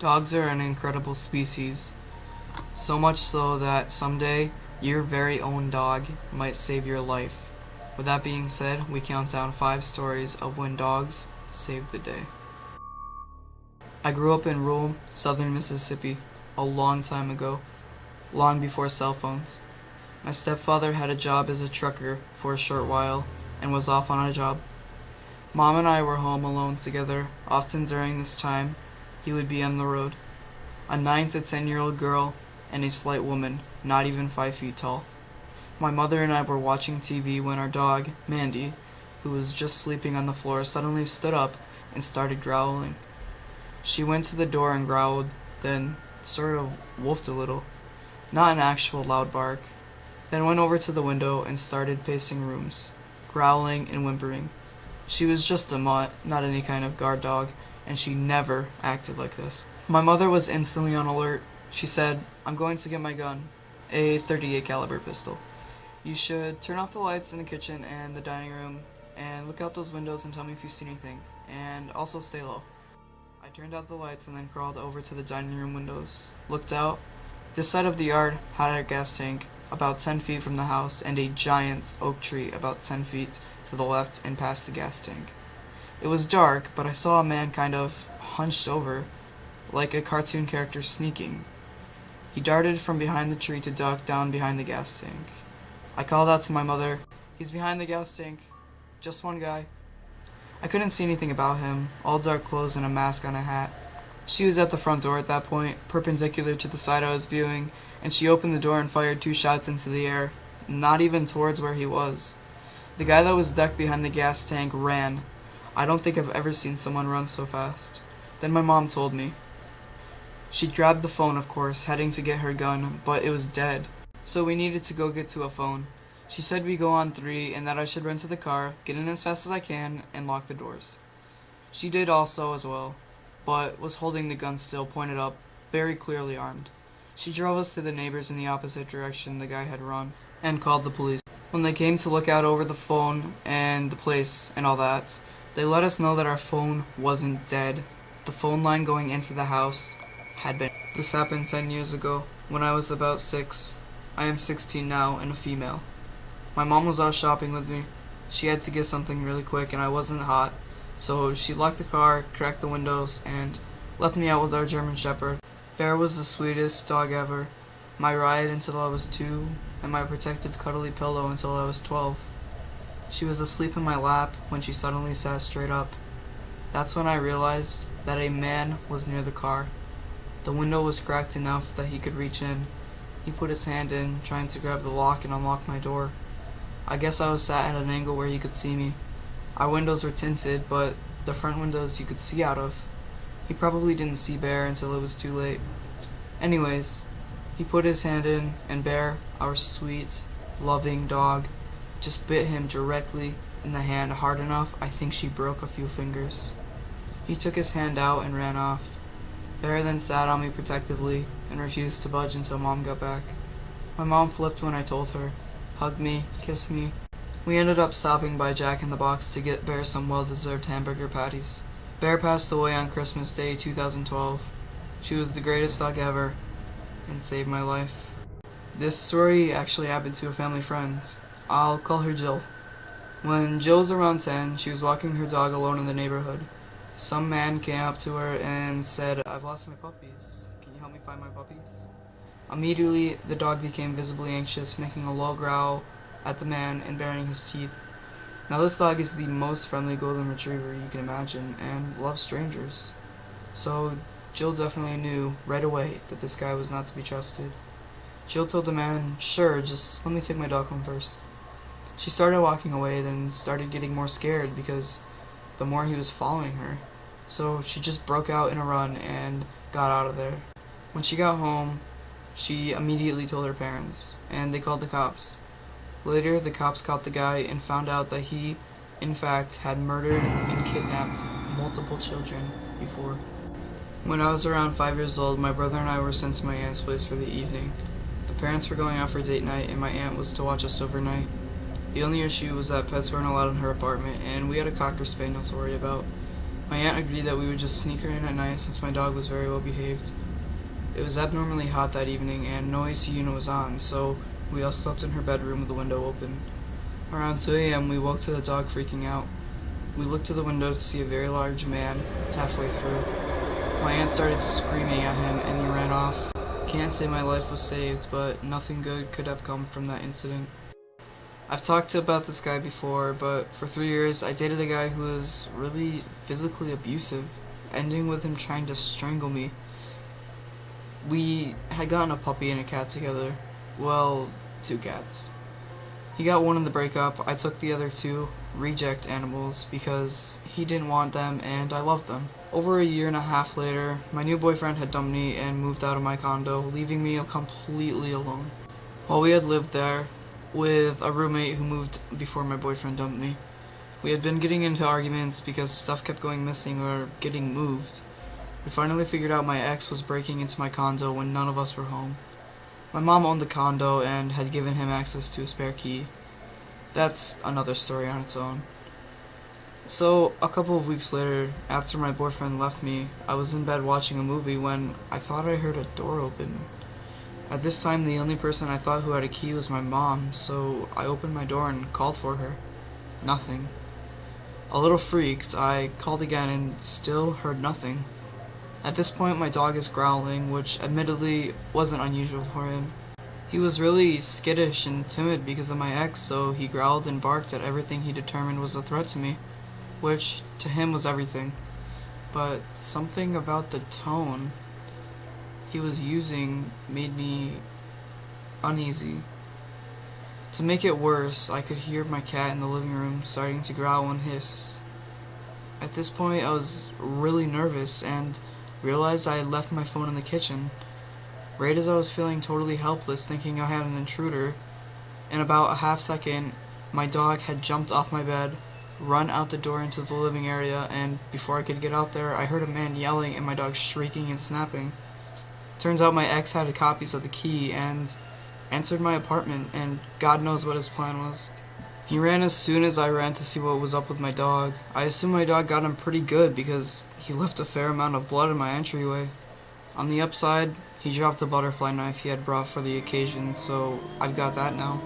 Dogs are an incredible species, so much so that someday your very own dog might save your life. With that being said, we count down 5 stories of when dogs saved the day. I grew up in rural southern Mississippi a long time ago, long before cell phones. My stepfather had a job as a trucker for a short while and was off on a job. Mom and I were home alone together. Often during this time, he would be on the road. A 9 to 10-year-old girl and a slight woman, not even 5 feet tall. My mother and I were watching TV when our dog, Mandy, who was just sleeping on the floor, suddenly stood up and started growling. She went to the door and growled, then sort of woofed a little, not an actual loud bark, then went over to the window and started pacing rooms, growling and whimpering. She was just a mutt, not any kind of guard dog, and she never acted like this. My mother was instantly on alert. She said, "I'm going to get my gun, a .38 caliber pistol. You should turn off the lights in the kitchen and the dining room, and look out those windows and tell me if you see anything, and also stay low." I turned out the lights and then crawled over to the dining room windows, looked out. This side of the yard had a gas tank about 10 feet from the house and a giant oak tree about 10 feet to the left and past the gas tank. It was dark, but I saw a man kind of hunched over, like a cartoon character sneaking. He darted from behind the tree to duck down behind the gas tank. I called out to my mother, "He's behind the gas tank. Just one guy." I couldn't see anything about him, all dark clothes and a mask on a hat. She was at the front door at that point, perpendicular to the side I was viewing, and she opened the door and fired 2 shots into the air, not even towards where he was. The guy that was ducked behind the gas tank ran. I don't think I've ever seen someone run so fast. Then my mom told me. She grabbed the phone, of course, heading to get her gun, but it was dead. So we needed to go get to a phone. She said we go on 3 and that I should run to the car, get in as fast as I can, and lock the doors. She did also as well, but was holding the gun still, pointed up, very clearly armed. She drove us to the neighbors in the opposite direction the guy had run, and called the police. When they came to look out over the phone and the place and all that, they let us know that our phone wasn't dead. The phone line going into the house had been. This happened 10 years ago, when I was about 6. I am 16 now and a female. My mom was out shopping with me. She had to get something really quick and I wasn't hot, so she locked the car, cracked the windows, and left me out with our German Shepherd. Bear was the sweetest dog ever. My ride until I was 2, and my protective cuddly pillow until I was 12. She was asleep in my lap when she suddenly sat straight up. That's when I realized that a man was near the car. The window was cracked enough that he could reach in. He put his hand in, trying to grab the lock and unlock my door. I guess I was sat at an angle where he could see me. Our windows were tinted, but the front windows you could see out of. He probably didn't see Bear until it was too late. Anyways, he put his hand in, and Bear, our sweet, loving dog, just bit him directly in the hand hard enough I think she broke a few fingers. He took his hand out and ran off. Bear then sat on me protectively and refused to budge until Mom got back. My mom flipped when I told her, hugged me, kissed me. We ended up stopping by Jack in the Box to get Bear some well-deserved hamburger patties. Bear passed away on Christmas Day 2012. She was the greatest dog ever and saved my life. This story actually happened to a family friend. I'll call her Jill. When Jill was around 10, she was walking her dog alone in the neighborhood. Some man came up to her and said, "I've lost my puppies. Can you help me find my puppies?" Immediately, the dog became visibly anxious, making a low growl at the man and baring his teeth. Now this dog is the most friendly golden retriever you can imagine and loves strangers. So Jill definitely knew right away that this guy was not to be trusted. Jill told the man, "Sure, just let me take my dog home first." She started walking away, then started getting more scared because the more he was following her. So she just broke out in a run and got out of there. When she got home, she immediately told her parents, and they called the cops. Later, the cops caught the guy and found out that he, in fact, had murdered and kidnapped multiple children before. When I was around 5 years old, my brother and I were sent to my aunt's place for the evening. The parents were going out for date night, and my aunt was to watch us overnight. The only issue was that pets weren't allowed in her apartment, and we had a cocker spaniel to worry about. My aunt agreed that we would just sneak her in at night since my dog was very well behaved. It was abnormally hot that evening and no AC unit was on, so we all slept in her bedroom with the window open. Around 2 a.m. we woke to the dog freaking out. We looked to the window to see a very large man halfway through. My aunt started screaming at him and he ran off. Can't say my life was saved, but nothing good could have come from that incident. I've talked about this guy before, but for 3 years I dated a guy who was really physically abusive, ending with him trying to strangle me. We had gotten a puppy and a cat together. Well, 2 cats. He got one in the breakup. I took the other 2 reject animals because he didn't want them and I loved them. Over a year and a half later, my new boyfriend had dumped me and moved out of my condo, leaving me completely alone. While we had lived there with a roommate who moved before my boyfriend dumped me, we had been getting into arguments because stuff kept going missing or getting moved. We finally figured out my ex was breaking into my condo when none of us were home. My mom owned the condo and had given him access to a spare key. That's another story on its own. So, a couple of weeks later, after my boyfriend left me, I was in bed watching a movie when I thought I heard a door open. At this time, the only person I thought who had a key was my mom, so I opened my door and called for her. Nothing. A little freaked, I called again and still heard nothing. At this point, my dog is growling, which admittedly wasn't unusual for him. He was really skittish and timid because of my ex, so he growled and barked at everything he determined was a threat to me, which to him was everything. But something about the tone he was using made me uneasy. To make it worse, I could hear my cat in the living room starting to growl and hiss. At this point, I was really nervous and realized I had left my phone in the kitchen. Right as I was feeling totally helpless, thinking I had an intruder, in about a half second, my dog had jumped off my bed, run out the door into the living area, and before I could get out there, I heard a man yelling and my dog shrieking and snapping. Turns out my ex had copies of the key and entered my apartment, and God knows what his plan was. He ran as soon as I ran to see what was up with my dog. I assume my dog got him pretty good because he left a fair amount of blood in my entryway. On the upside, he dropped the butterfly knife he had brought for the occasion, so I've got that now.